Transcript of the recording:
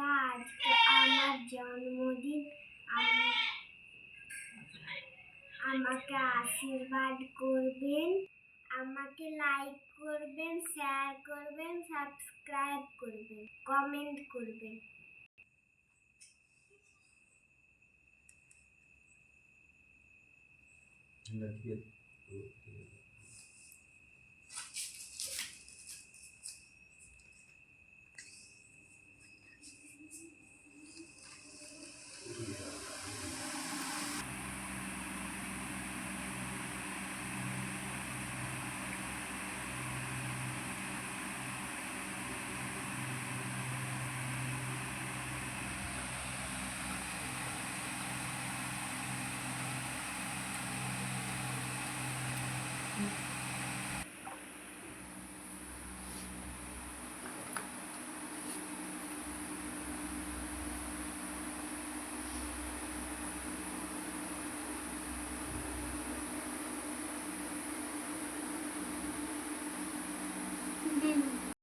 আজকে আমার জন্মদিন। আমাকে আশীর্বাদ করবেন, আমাকে লাইক করবেন, শেয়ার করবেন, সাবস্ক্রাইব করবেন, কমেন্ট করবেন। Gracias.